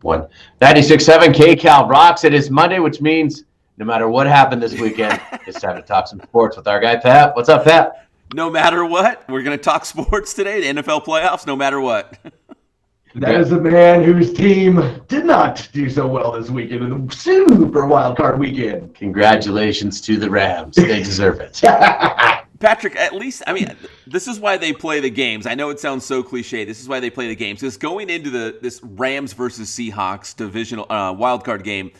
One 96.7 KCAL rocks. It is Monday, which means no matter what happened this weekend, it's time to talk some sports with our guy Pat. What's up, Pat? No matter what, we're going to talk sports today. The NFL playoffs, no matter what. That is a man whose team did not do so well this weekend in the super wild card weekend. Congratulations to the Rams. They deserve it. Patrick, at least, this is why they play the games. I know it sounds so cliche. This is why they play the games. Because going into this Rams versus Seahawks divisional wild card game,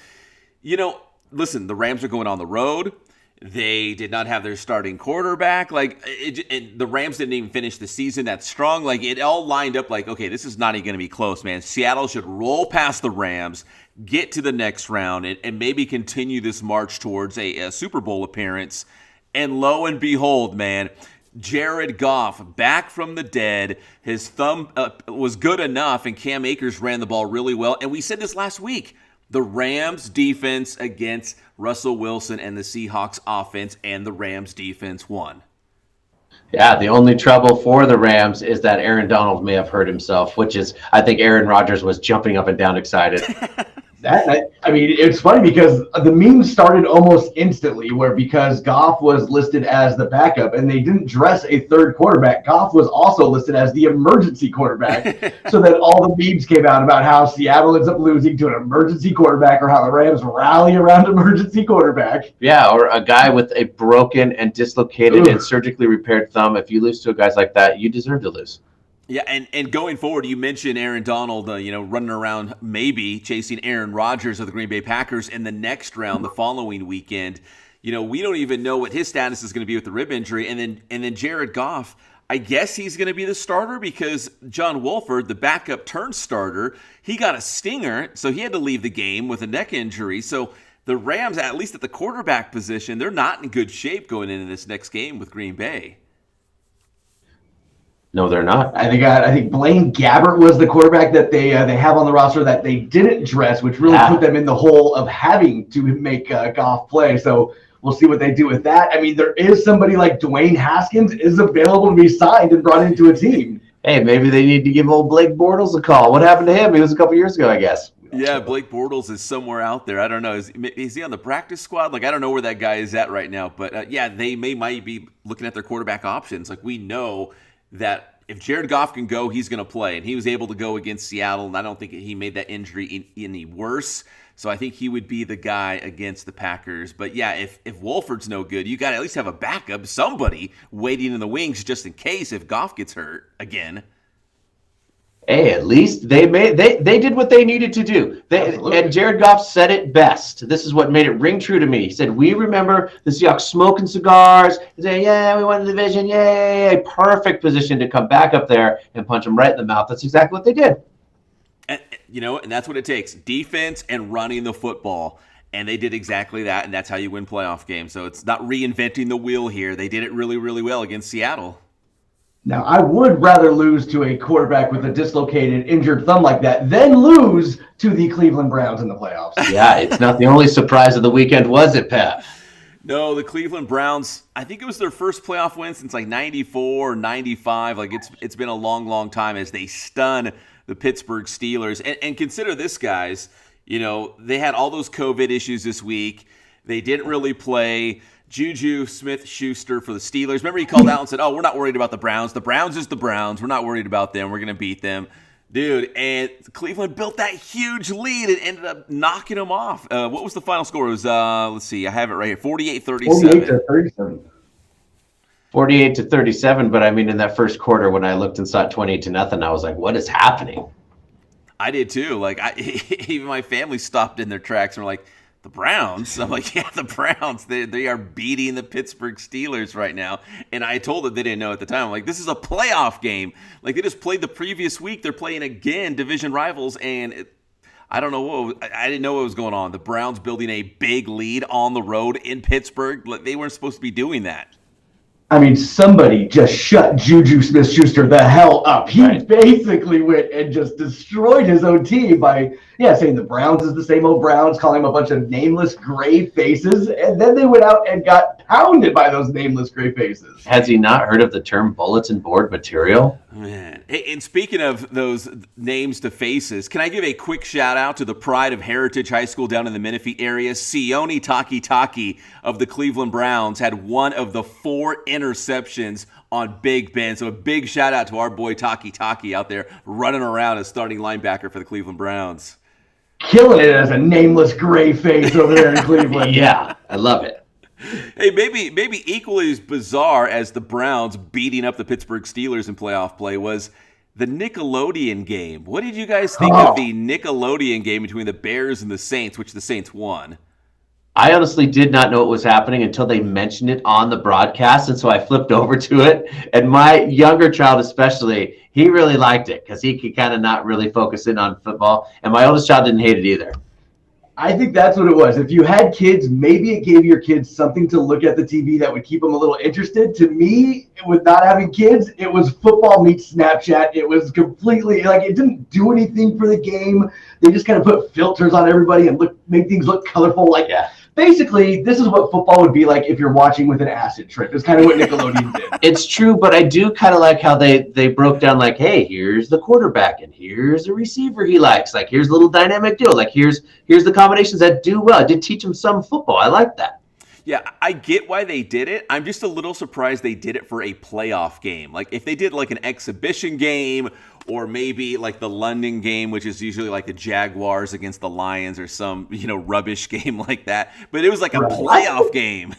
listen, the Rams are going on the road. They did not have their starting quarterback. And the Rams didn't even finish the season that strong. It all lined up okay, this is not even going to be close, man. Seattle should roll past the Rams, get to the next round, and maybe continue this march towards a Super Bowl appearance. And lo and behold, man, Jared Goff back from the dead. His thumb was good enough, and Cam Akers ran the ball really well. And we said this last week. The Rams defense against Russell Wilson and the Seahawks offense, and the Rams defense won. Yeah, the only trouble for the Rams is that Aaron Donald may have hurt himself, which is, I think Aaron Rodgers was jumping up and down excited. It's funny because the meme started almost instantly because Goff was listed as the backup and they didn't dress a third quarterback. Goff was also listed as the emergency quarterback. So then all the memes came out about how Seattle ends up losing to an emergency quarterback or how the Rams rally around emergency quarterback. Yeah, or a guy with a broken and dislocated and surgically repaired thumb. If you lose to guys like that, you deserve to lose. Yeah, and going forward, you mentioned Aaron Donald, running around maybe chasing Aaron Rodgers of the Green Bay Packers in the next round the following weekend. We don't even know what his status is going to be with the rib injury. And then Jared Goff, I guess he's going to be the starter because John Wolford, the backup turned starter, he got a stinger, so he had to leave the game with a neck injury. So the Rams, at least at the quarterback position, they're not in good shape going into this next game with Green Bay. No, they're not. I think Blaine Gabbert was the quarterback that they have on the roster that they didn't dress, which really put them in the hole of having to make Goff play. So we'll see what they do with that. There is somebody like Dwayne Haskins is available to be signed and brought into a team. Hey, maybe they need to give old Blake Bortles a call. What happened to him? He was a couple years ago, I guess. Yeah, Blake Bortles is somewhere out there. I don't know. Is he on the practice squad? I don't know where that guy is at right now. But, they might be looking at their quarterback options. We know that if Jared Goff can go, he's going to play. And he was able to go against Seattle, and I don't think he made that injury any worse. So I think he would be the guy against the Packers. But, yeah, if Wolford's no good, you got to at least have a backup, somebody waiting in the wings just in case if Goff gets hurt again. Hey, at least they did what they needed to do. And Jared Goff said it best. This is what made it ring true to me. He said, "We remember the Seahawks smoking cigars. He said, yeah, we won the division. Yay! Perfect position to come back up there and punch them right in the mouth." That's exactly what they did. And that's what it takes: defense and running the football. And they did exactly that, and that's how you win playoff games. So it's not reinventing the wheel here. They did it really, really well against Seattle. Now, I would rather lose to a quarterback with a dislocated, injured thumb like that than lose to the Cleveland Browns in the playoffs. Yeah, it's not the only surprise of the weekend, was it, Pat? No, the Cleveland Browns, I think it was their first playoff win since 94 or 95. It's been a long, long time as they stun the Pittsburgh Steelers. And consider this, guys. They had all those COVID issues this week. They didn't really play. JuJu SmithSchuster for the Steelers. Remember he called out and said, we're not worried about the Browns. The Browns is the Browns. We're not worried about them. We're going to beat them. Dude, and Cleveland built that huge lead and ended up knocking them off. What was the final score? It was, let's see, I have it right here, 48-37. 48-37, but in that first quarter when I looked and saw it 28-0, I was like, what is happening? I did too. Even my family stopped in their tracks and were like, the Browns? I'm like, yeah, the Browns. They are beating the Pittsburgh Steelers right now. And I told them they didn't know at the time. I'm like, this is a playoff game. They just played the previous week. They're playing again, division rivals. And I don't know I didn't know what was going on. The Browns building a big lead on the road in Pittsburgh. They weren't supposed to be doing that. Somebody just shut JuJu SmithSchuster the hell up. He basically went and just destroyed his own team by, saying the Browns is the same old Browns, calling them a bunch of nameless gray faces, and then they went out and got pounded by those nameless gray faces. Has he not heard of the term bulletin board material? Man. Hey, and speaking of those names to faces, can I give a quick shout out to the pride of Heritage High School down in the Menifee area? Sione Takitaki of the Cleveland Browns had one of the 4 interceptions on Big Ben. So a big shout out to our boy Takitaki out there running around as starting linebacker for the Cleveland Browns. Killing it as a nameless gray face over there in Cleveland. Yeah, I love it. Hey, maybe equally as bizarre as the Browns beating up the Pittsburgh Steelers in playoff play was the Nickelodeon game. What did you guys think of the Nickelodeon game between the Bears and the Saints, which the Saints won? I honestly did not know what was happening until they mentioned it on the broadcast, and so I flipped over to it. And my younger child especially, he really liked it because he could kind of not really focus in on football. And my oldest child didn't hate it either. I think that's what it was. If you had kids, maybe it gave your kids something to look at the TV that would keep them a little interested. To me, with not having kids, it was football meets Snapchat. It was completely like it didn't do anything for the game. They just kind of put filters on everybody and make things look colorful. Like, basically, this is what football would be like if you're watching with an acid trip. It's kind of what Nickelodeon did. It's true, but I do kind of like how they broke down like, hey, here's the quarterback and here's the receiver he likes. Like, here's a little dynamic deal. Like, here's the combinations that do well. I did teach him some football. I like that. Yeah, I get why they did it. I'm just a little surprised they did it for a playoff game. Like, if they did like an exhibition game or maybe like the London game, which is usually like the Jaguars against the Lions or some, rubbish game like that. But it was like a playoff game.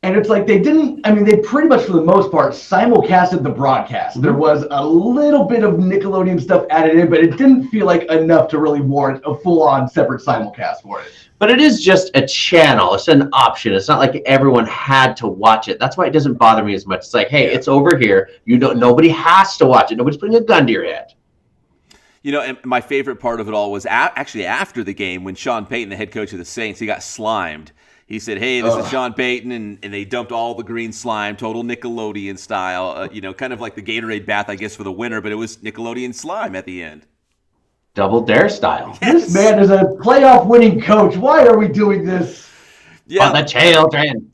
And it's like they pretty much for the most part simulcasted the broadcast. There was a little bit of Nickelodeon stuff added in, but it didn't feel like enough to really warrant a full-on separate simulcast for it. But it is just a channel. It's an option. It's not like everyone had to watch it. That's why it doesn't bother me as much. It's like, hey, it's over here. Nobody has to watch it. Nobody's putting a gun to your head. And my favorite part of it all was actually after the game when Sean Payton, the head coach of the Saints, he got slimed. He said, hey, this is Sean Payton, and they dumped all the green slime, total Nickelodeon style, kind of like the Gatorade bath, I guess, for the winter, but it was Nickelodeon slime at the end. Double Dare style. Yes. This man is a playoff winning coach. Why are we doing this? Yeah. On the children.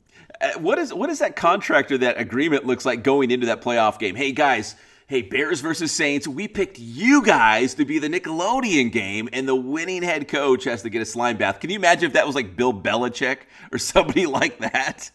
What is that contract or that agreement looks like going into that playoff game? Hey, guys. Hey, Bears versus Saints, we picked you guys to be the Nickelodeon game, and the winning head coach has to get a slime bath. Can you imagine if that was like Bill Belichick or somebody like that?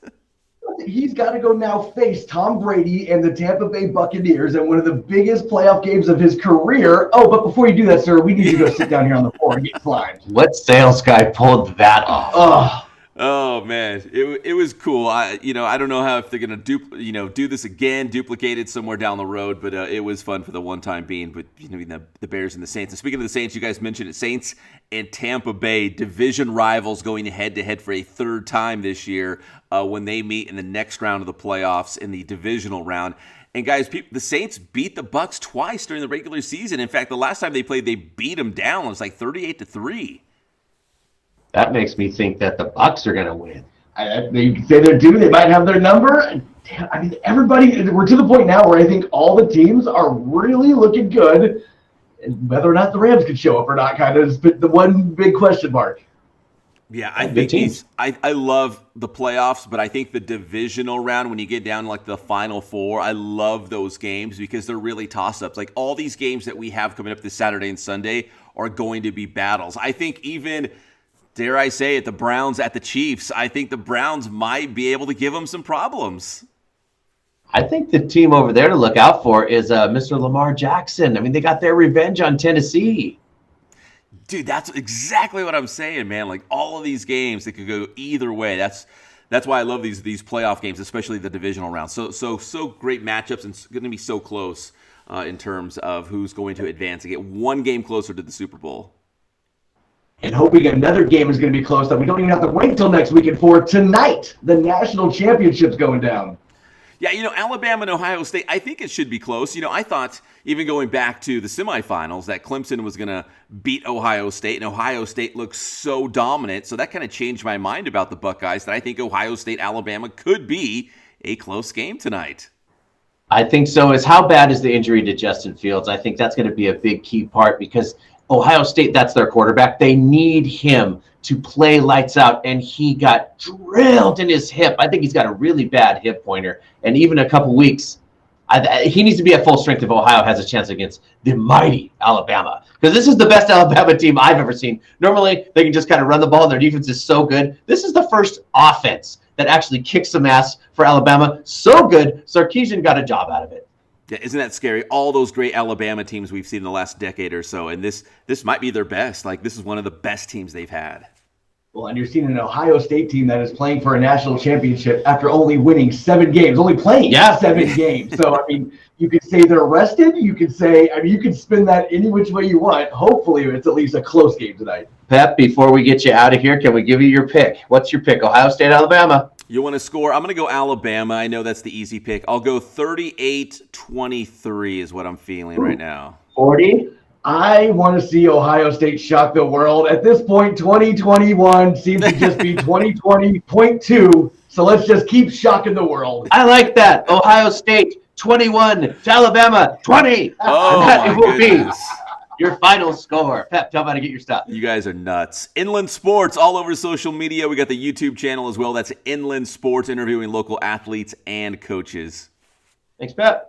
He's got to go now face Tom Brady and the Tampa Bay Buccaneers in one of the biggest playoff games of his career. Oh, but before you do that, sir, we need you to go sit down here on the floor and get slimed. What sales guy pulled that off? Oh man, it was cool. I don't know how if they're gonna do this again, duplicate it somewhere down the road, but it was fun for the one time being. But the Bears and the Saints. And speaking of the Saints, you guys mentioned it. Saints and Tampa Bay, division rivals, going head to head for a third time this year when they meet in the next round of the playoffs in the divisional round. And guys, the Saints beat the Bucs twice during the regular season. In fact, the last time they played, they beat them down. It was like 38-3. That makes me think that the Bucs are going to win. They say they're due. They might have their number. Everybody, we're to the point now where I think all the teams are really looking good. And whether or not the Rams could show up or not kind of is the one big question mark. Yeah, I think I love the playoffs, but I think the divisional round, when you get down to like the Final Four, I love those games because they're really toss-ups. Like all these games that we have coming up this Saturday and Sunday are going to be battles. I think even, dare I say it, the Browns at the Chiefs, I think the Browns might be able to give them some problems. I think the team over there to look out for is Mr. Lamar Jackson. I mean, they got their revenge on Tennessee. Dude, that's exactly what I'm saying, man. Like all of these games, they could go either way. That's why I love these playoff games, especially the divisional round. So great matchups, and it's going to be so close in terms of who's going to advance and get one game closer to the Super Bowl. And hoping another game is going to be close that we don't even have to wait till next weekend for. Tonight, the national championship's going down. Yeah, Alabama and Ohio State, I think it should be close. I thought, even going back to the semifinals, that Clemson was going to beat Ohio State, and Ohio State looks so dominant. So that kind of changed my mind about the Buckeyes, that I think Ohio State-Alabama could be a close game tonight. I think so. How bad is the injury to Justin Fields? I think that's going to be a big key part because Ohio State, that's their quarterback. They need him to play lights out, and he got drilled in his hip. I think he's got a really bad hip pointer. And even a couple weeks, He needs to be at full strength if Ohio has a chance against the mighty Alabama. Because this is the best Alabama team I've ever seen. Normally, they can just kind of run the ball, and their defense is so good. This is the first offense that actually kicks some ass for Alabama. So good, Sarkisian got a job out of it. Yeah, isn't that scary? All those great Alabama teams we've seen in the last decade or so, and this might be their best. Like, this is one of the best teams they've had. Well, and you're seeing an Ohio State team that is playing for a national championship after only winning 7 games, only playing 7 games. So, I mean, you could say they're rested. You could say, you could spin that any which way you want. Hopefully, it's at least a close game tonight. Pep, before we get you out of here, can we give you your pick? What's your pick? Ohio State, Alabama? You want to score? I'm going to go Alabama. I know that's the easy pick. I'll go 38-23 is what I'm feeling right now. 40? I want to see Ohio State shock the world. At this point, 2021 seems to just be 2020.2. So let's just keep shocking the world. I like that. Ohio State 21 to Alabama 20. Oh, and that my will goodness. be your final score. Pep, tell me how to get your stuff. You guys are nuts. Inland Sports all over social media. We got the YouTube channel as well. That's Inland Sports, interviewing local athletes and coaches. Thanks, Pep.